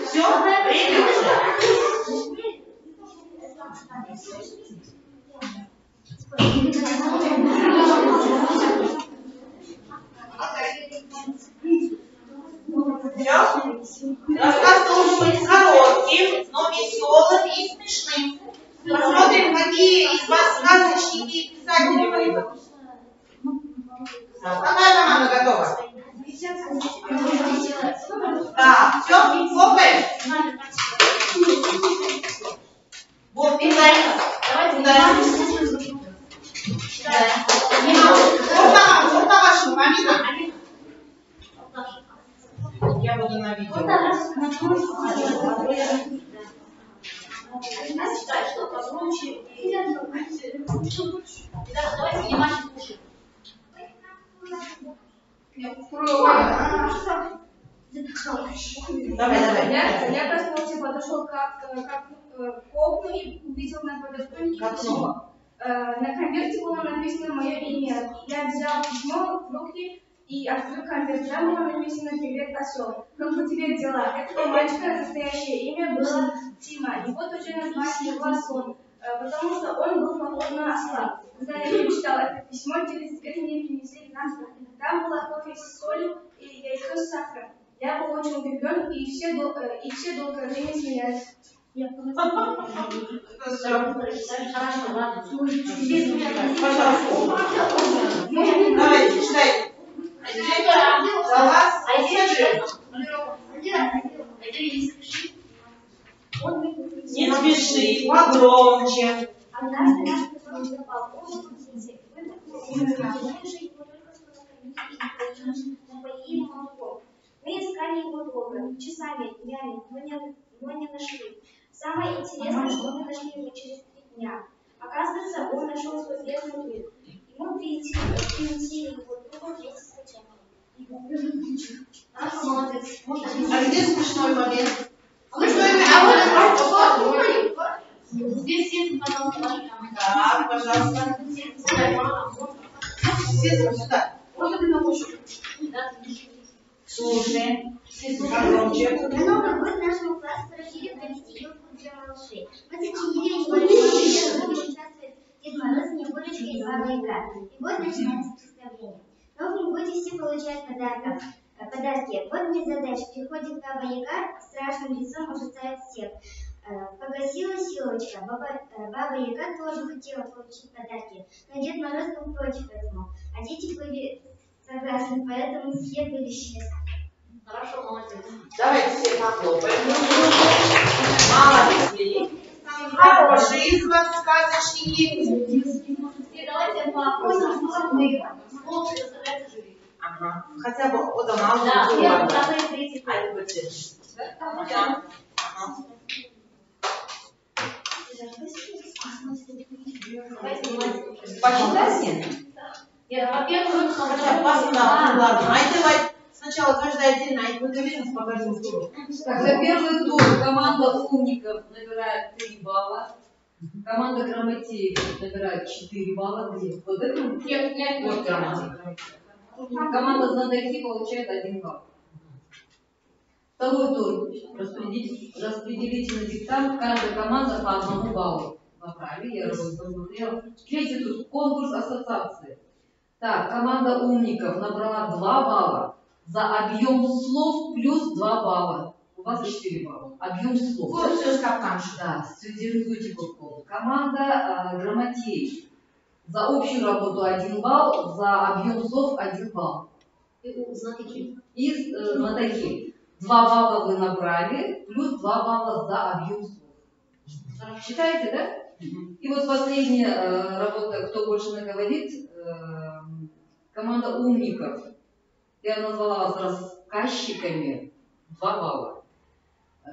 Все, время уже. Рассказ должен быть коротким, но веселым и смешным. Посмотрим, какие из вас сказочники и писатели выйдут. Какая команда готова? Да, все, хлопаем. Вот, питается. Вот на вашем, Амина. Я буду на видео. Что погромче. Давайте внимательно слушать. Давай. Я проснулся, подошел к окну и увидел на подоконнике письмо. На конверте было написано мое имя. Я взял письмо в руки и открыл конверт. Там было написано «Привет, осел. Как у тебя дела?» Этого мальчика настоящее имя было Тима. И вот уже назвали его ослом, потому что он был похож на осла. Когда я прочитал это письмо, через дверь мне принесли нас. Там было кофе с солью и яйцо с сахаром. Я был очень удивлен, и все долгое время смеялись. Давайте, читайте. За вас. Не спеши, погромче. Однажды наш песок запал. Мы искали его долго, часами, днями, но не нашли. Самое интересное, что мы нашли его через 3 дня. Оказывается, он нашел свой верный мир. Ему принесли его трубу вместе с котенком. Молодец. А где смешной момент? Здесь есть, пожалуйста, ваши команды. Так, пожалуйста. Все сюда. Можно ты наушник? Слушаем. Все погромче. На Новый год нашему классу решили провести елку для малышей. Мы сочинили небольшой в котором участвует Дед Мороз, Снегурочка и Баба Яга. И вот начинается представление. В Новом годе все получают подарки. Вот мне задача. Приходит Баба Яга, страшным лицом ужасает всех. Погасилась елочка. Баба Яга тоже хотела получить подарки, но Дед Мороз был против этого. А дети были согласны, поэтому все были счастливы. Хорошо, молодец. Давайте все похлопаем. Молодцы. Хорошие из вас сказочники. И давайте поопросим, лучше собирается жюри. Ага. Хотя бы от нас. Да, первые 30. Да. Почитайте? Нет, во-первых, Хотя ладно. А давай сначала каждый отдельно, а мы доверимся по каждому туру. Так, за первый тур команда умников набирает 3 балла. Команда грамотеев набирает 4 балла. Где? Вот это? Нет, вот грамотеев. Команда знатоки получает 1 балл. Второй тур. Распределительный диктант. Каждая команда по 1 баллу. Направили, я рассмотрела. Третий тур. Конкурс ассоциации. Так, команда умников набрала 2 балла за объем слов плюс 2 балла. У вас 4 балла. Объем слов. Вот все с капканшей. Да, стилизуйте код. Команда грамотеев за общую работу 1 балл, за объем слов 1 балл. и знатоки. И знатоки. 2 балла вы набрали, плюс 2 балла за объем слов. Считаете, да? И вот последняя работа, кто больше наговорит, команда умников. Я назвала вас рассказчиками, 2 балла.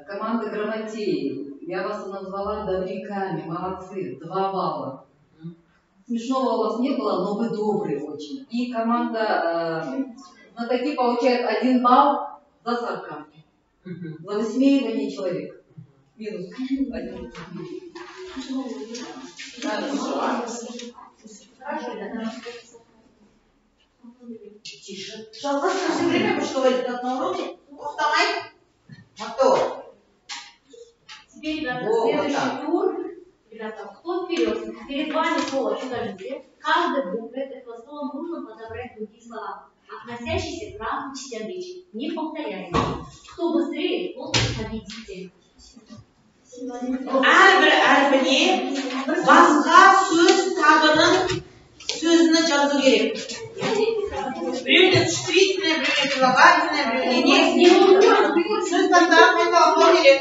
Команда грамотеев. Я вас назвала добряками, молодцы, 2 балла. Смешного у вас не было, но вы добрые очень. И команда знатоки получает 1 балл за сарказм. За высмеивание человека. Минус 1. Тише. Пожалуйста, все время, что говорит на уроке. Вставай. Мотор. Теперь, ребята, Вот следующий так. тур. Ребята, кто вперед? Перед вами слово «подожди». Каждой букве этого слова нужно подобрать другие слова, относящиеся к разным частям речи. Не повторяйте. Кто быстрее, тот победитель. Әрбір басқа сөз табының сөзіні жазу керек. Біреуіне существительное, біреуіне прилагательное, біреуіне не. Сөз таңдап қайталау керек.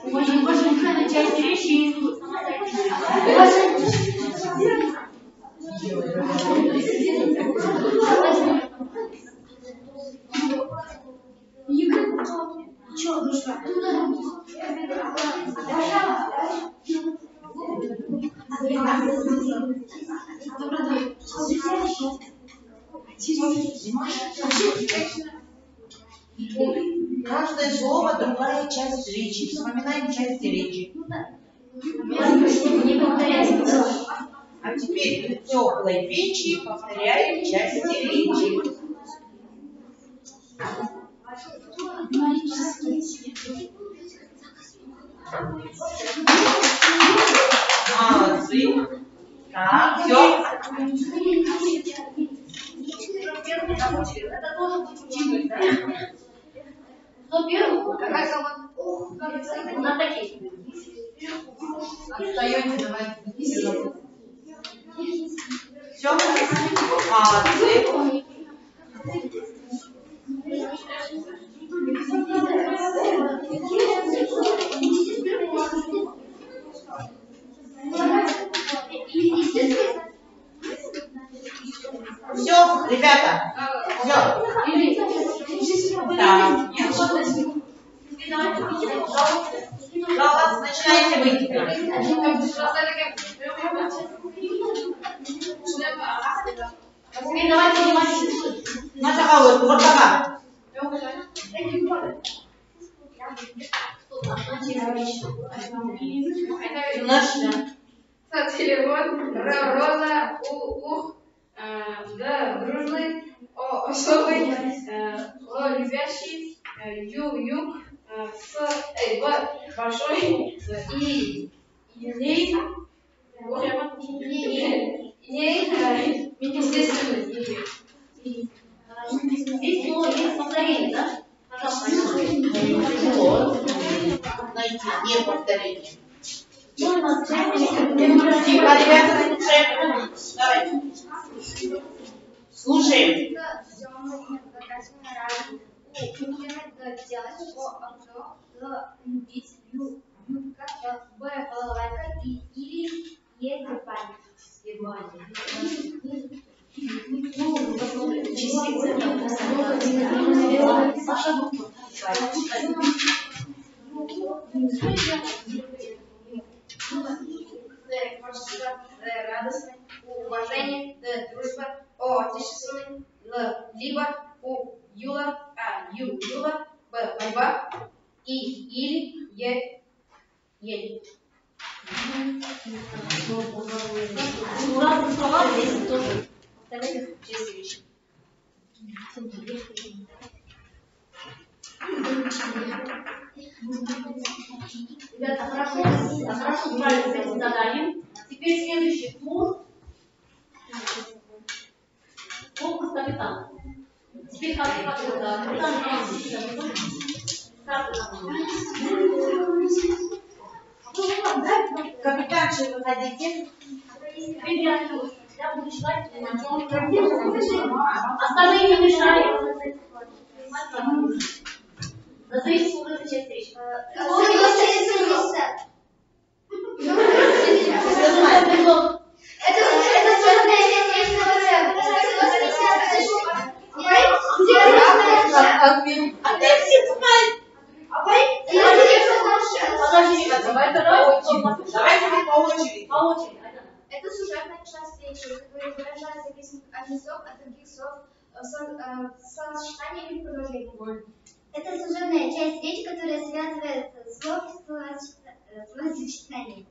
Важная часть речи. Каждое слово другая часть речи. Вспоминаем части речи. Не повторяйте. А теперь в теплой печи повторяем части речи. Молодцы. Так, все. Это тоже будет учитывать, да? Кто первый? Какая команда? На такие. Отстаете, давайте записываем. Все. Молодцы. Все, ребята. Все. Да. Пожалуйста, начинайте вы теперь. Теперь давайте внимание. Наша Алла, Вартага. Наш. Телефон, роза, ух, да, дружный, особый, любящий, юг, большой, и ей, естественный. Здесь слово есть повторение, да? Пожалуйста. Найти, не повторение. Ну, Тихо, ребята, слушаем. Давайте. Слушаем. Любить, юбка, Б, балалайка, и или Е, радостный, уважение, дружба, отечественный, либо, юла, юла, борьба, или, ель. разные слова здесь тоже. Повторяйте части речи. Ребята, хорошо. хорошо справились с этим заданием. Теперь следующий тур. Конкурс капитана. Теперь капитан Капитанши, выходите. Теперь я буду читать. Остальные не мешали. Назовите служебную часть речи. Опять все знают. Подожди, Давайте по очереди. по очереди. Это служебная часть речи, которая выражает зависимость от слов, от других слов, словосочетания или предложений. Это служебная часть речи, которая связывает слов и словосочетания.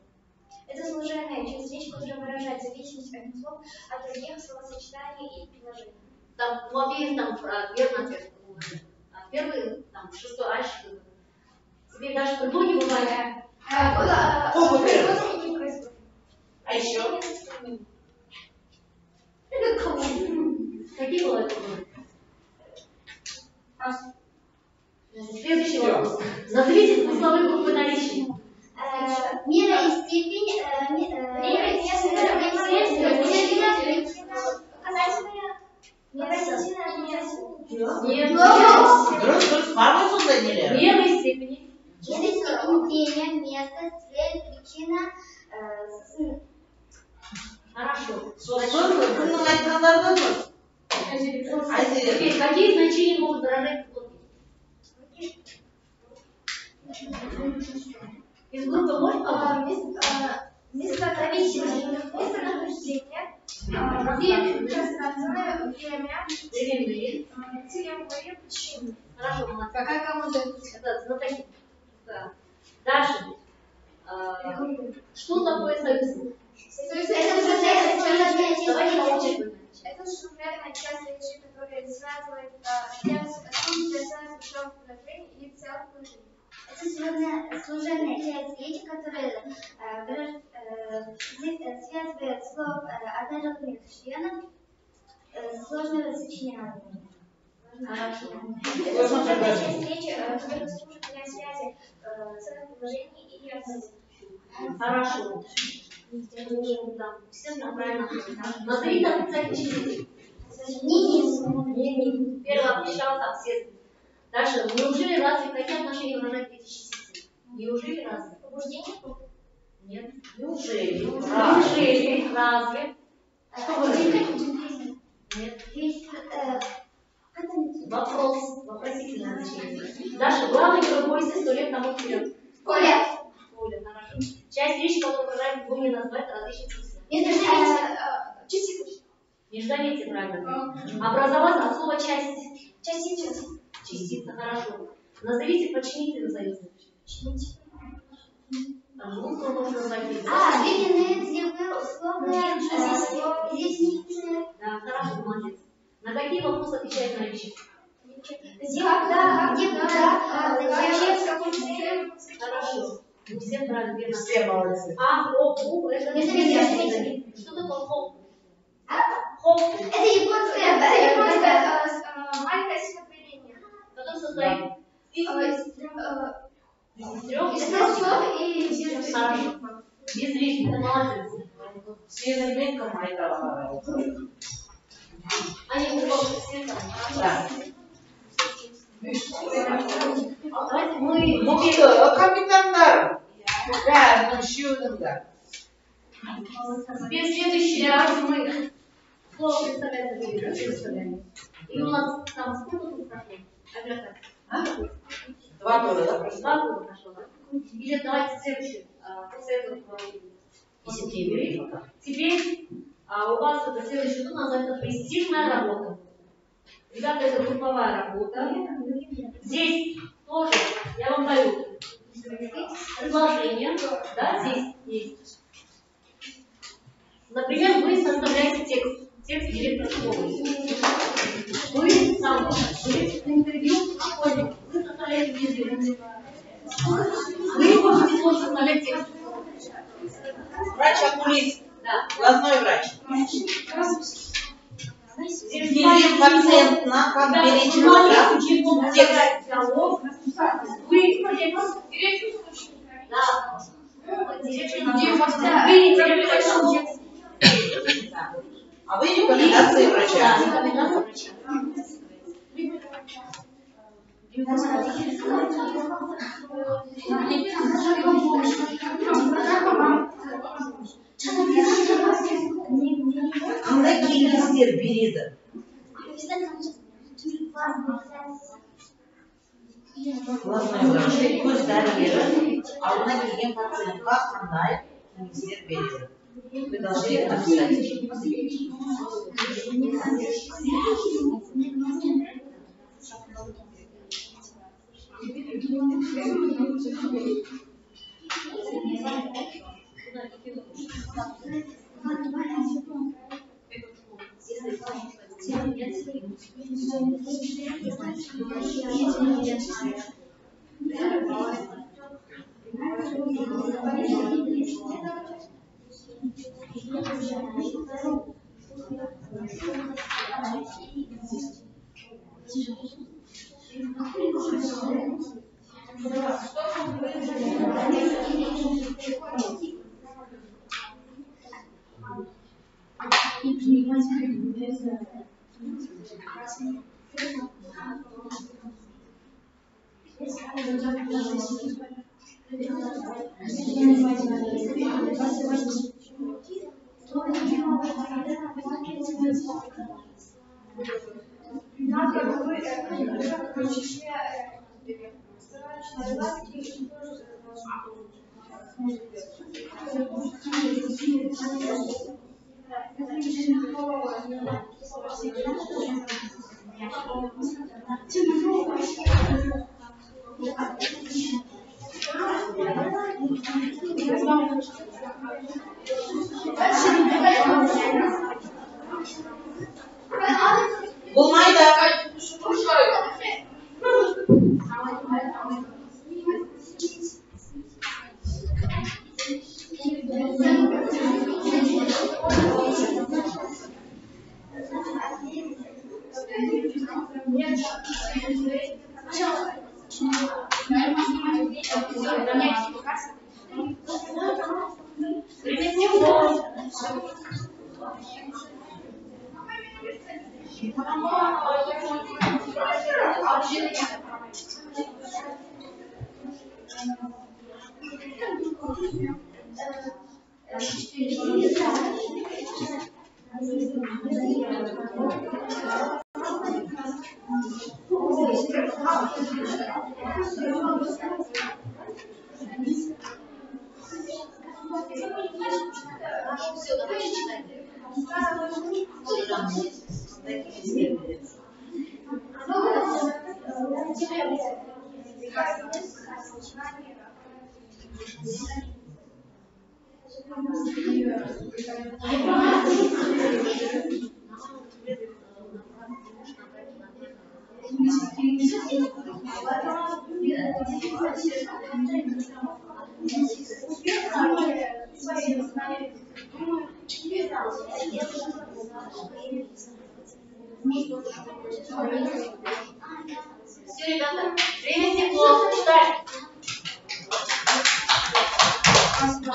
Это служебная часть речи, которая выражает зависимость от слов, от других словосочетаний и предложений. Там в обеих там верно ответ. А первый, там, шестой альш. Тебе даже предлоги бывают. А еще? Какие бывают? Следующий вопрос. Назовите смысловые группы наличия. Мера и степень, Нет. Друг мамой создали? Мера и степени. время, место, цель, причина, Хорошо. Теперь, какие значения могут выражать предлоги? Из группы можно Местонахождение, время, целевые причины. Хорошо, молодцы. Какая команда? Это знатоки. Да. Дальше. Что такое союз? Давайте по очереди. Это служебная часть речи, которая связывает слов предложений и целых предложений. Это служебная часть речи, которая связывает слов однородных членов сложного сочинения. Хорошо. Это служебная часть речи, которая служит для связи целых предложений и абзацев. Хорошо. Да. Все правильно. Назовите отрицательные частицы. Первый отвечал там все. Дальше. Неужели разве какие отношения выражают эти частицы? Неужели разве? Побуждение? Нет. Неужели? Неужели разве? Что выражает? Нет. Вопрос. Вопросительное значение. Дальше. Главный герой повести 100 лет тому вперед. Коля. Коля, хорошо. Часть речи, которую выражает, вы не назвать различные смыслы. Частица. Междометие, правильно. Образовать от слова часть. Частица. Частица, хорошо. Назовите подчинительный союз. Можно назвать. Длинные, целевые, условные, изъяснительные. Да, хорошо, молодец. На какие вопросы отвечает наличие? Когда, где, куда, зачем, с какой целью. Хорошо. Вы все правильно, верно. Все молодцы. Хоп, это Междометие. Что такое хоп? А? Хоп. Это японская. Маленькое стихотворение. Которое состоит из трех Слов и Хорошо. Без лишних, это молодец. Все заметка моя. Они будут все там. Да. Давайте мы... Капитандар. Да, еще да. Теперь в следующий раз мы слово представляем. И у нас там сколько тут прошло? 2 года, да? 2 года прошло, да? Или давайте следующий. Теперь у вас это следующий тур называется престижная работа. Ребята, это групповая работа. Здесь тоже я вам даю предложение. Да, здесь есть. Например, вы составляете текст директора школы. Вы сам интервью школьников. Вы составляете интервью. Вы можете может составлять текст. Врач-окулист. Да. Глазной врач. Ввели пациент на как беречь текст. А вы рекомендации врача. Қандай кеңестер береді? Глазной врач, көз дәрігері алдына келген пациентқа қандай кеңестер береді? Вы должны их написать. Болмайды. Все, ребята, время текло. Читать.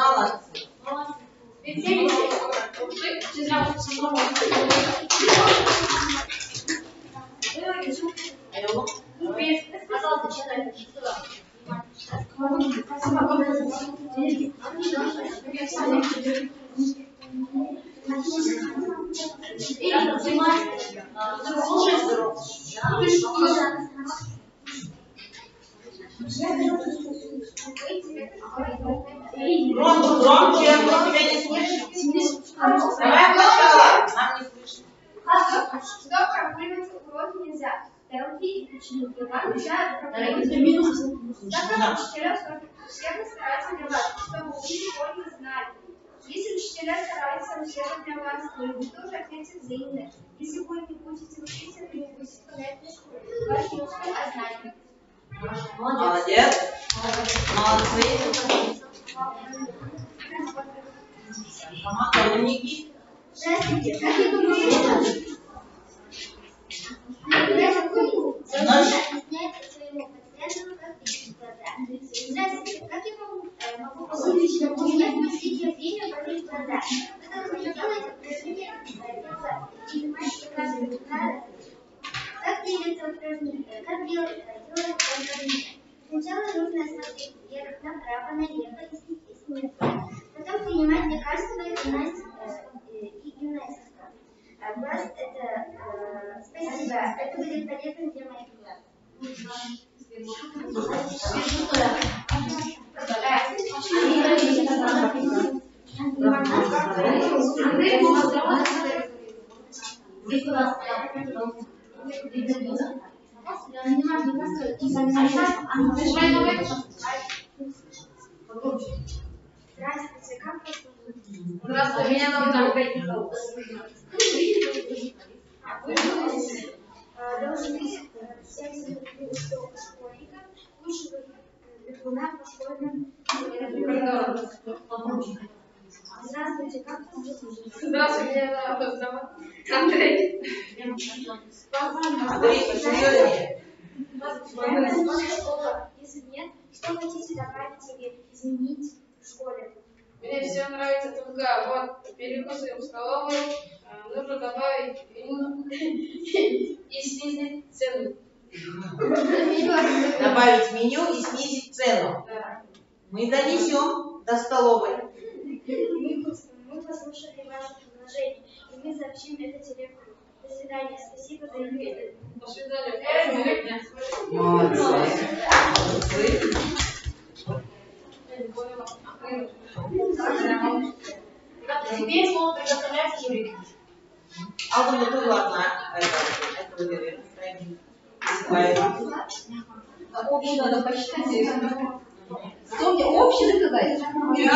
Молодцы. Пожалуйста, читайте. Громче, я тебя не слышу. Давай сначала, нам не слышно. Что прогуливать уроки нельзя? Тарелки и ученики вам нельзя прогуливать. Так как учителя усердно стараются для вас, чтобы вы сегодня знали. Если учителя стараются усердно для вас, то вы тоже ответите взаимно. Если вы не будете учиться, то не будете понять ваши устные знания. Молодец. Молодцы. Команда умники. Здравствуйте, как я думаю, объясняет своему пациенту, как видеть глаза. Здравствуйте, как я могу получить, что у меня последнее время болит глаза? Вы должны делать упражнение тела и понимать, что каждый надо. Как делается упражнение? Как делать упражнение? Сначала нужно смотреть вверх, направо, налево и снизу. Потом принимать лекарства и гимнастика. Глаз это... спасибо. Это будет полезно для моих глаз. Здравствуйте, как вас зовут? Здравствуйте, меня зовут Ольга. Должны взять интервью школьников, лучше бегуна по школьным. Здравствуйте, как вас зовут? Здравствуйте, меня зовут Андрей. Андрей, посерьезнее. Если нет, что хотите добавить или изменить в школе? Мне все нравится только вот перекусы в столовой. Нужно добавить меню и снизить цену. Добавить меню и снизить цену. Да. Мы донесем до столовой. Мы послушали ваше предложение, и мы сообщим это директору. До свидания. Спасибо за ответ. До свидания. Молодцы. Теперь слово предоставляется Юрию. Алдым это ладно. Это вы Общий надо посчитать. Что мне общий заказать? Нет,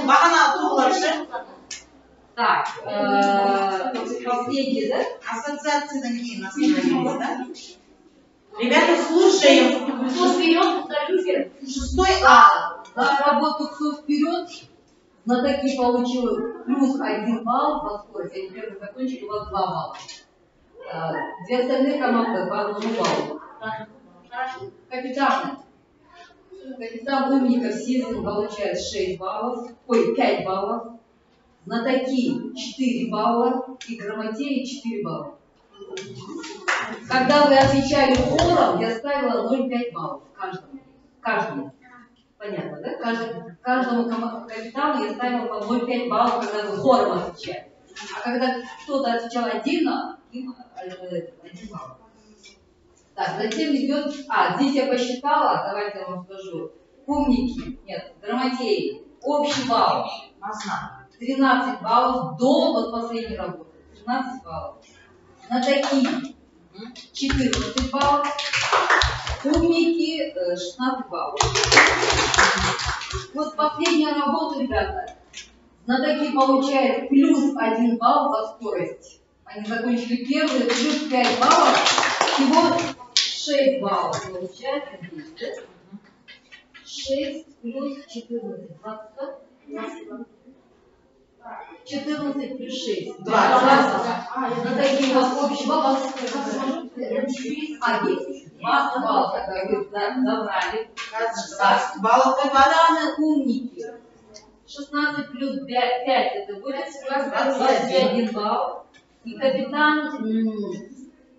бағана тұрғыларшы. Так, последний, да? Ассоциациядан кейін остановились, да? Ребята, слушаем. Кто вперед, второй вперед. 6А. За работу кто вперед, знатоки получил плюс 1 балл по скорости. Они первые закончили, у вас 2 балла. Две остальные команды по 1 баллу. Капитаны. Капитан умников Сизин получает 6 баллов, 5 баллов. Знатоки 4 балла и грамотеи 4 балла. Когда вы отвечали хором, я ставила 0,5 баллов каждому. Понятно, да? Каждому капитану я ставила по 0,5 баллов, когда вы хором отвечали. А когда кто-то отвечал отдельно, им 1 балл. Так, затем идет... здесь я посчитала, давайте я вам скажу. Умники, нет, грамотеи, общий балл. 13 баллов до вот последней работы. 13 баллов. Знатоки 14 баллов. Умники 16 баллов. Вот последняя работа, ребята. Знатоки получают плюс 1 балл за скорость. Они закончили первые, плюс 5 баллов. Всего 6 баллов получается здесь. 6 плюс 14. 22. 14 плюс 6. 20. Знатоки у вас общий балл. 20 баллов, когда вы забрали. 20 баллов Капитаны умники. 16 плюс 5 это будет 21 балл. И капитан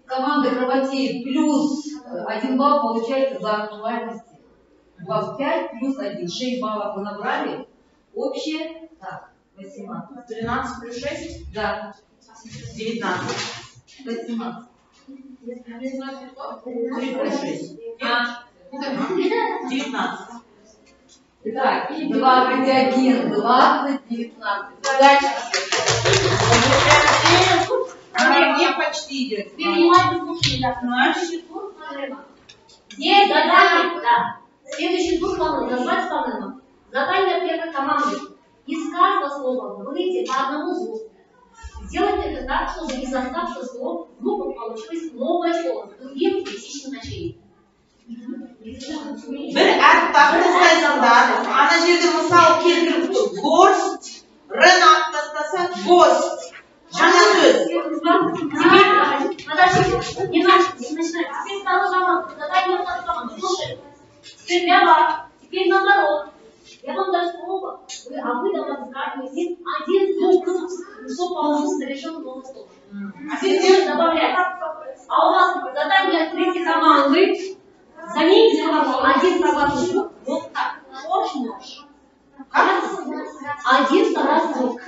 команды грамотеев плюс 1 балл получается за актуальность. У вас 5 плюс 1. 6 баллов вы набрали. Общее, так, 18. 13 плюс 6? Да. 19. 18. 3 плюс 6. 19. Итак, 21, 20, 19. Задача. Мне почти идет. Теперь внимательно слушайте, да. Следующий тур Панема. Здесь задание, да. Следующий тур Панема. Назвать Панема. Задание первой команды. Из каждого слова выйти по одному звуку. Сделайте это так, чтобы из оставшихся слов звуков получилось новое слово с другим физическим значением. Bir әріп тағы қойсаңдар, ана ана жерде мысал келтіріп тұр. Гость, рынок тастаса, гость. Жаңа сөз. Подождите, не начинайте. Теперь стало замок, задание замок. Слушай, теперь теперь наоборот. Я вам даю слово, а вы там разговариваете один что положил совершенно новый слово. А теперь добавляйте. А у вас задание третьей команды. Заметьте, один согласный звук, вот так. Один согласный звук.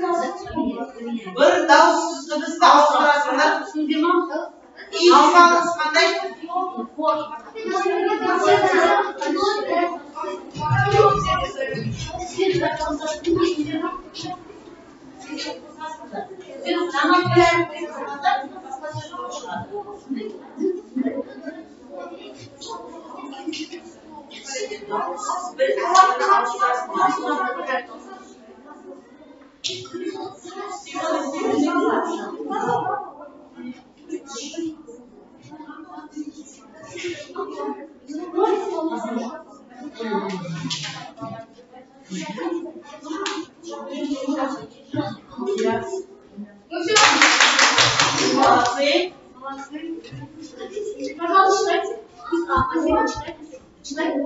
Бір дауыссыз дыбысты ауыстырасыңдар. Испаныз қандай? Молодцы. Пожалуйста, читайте.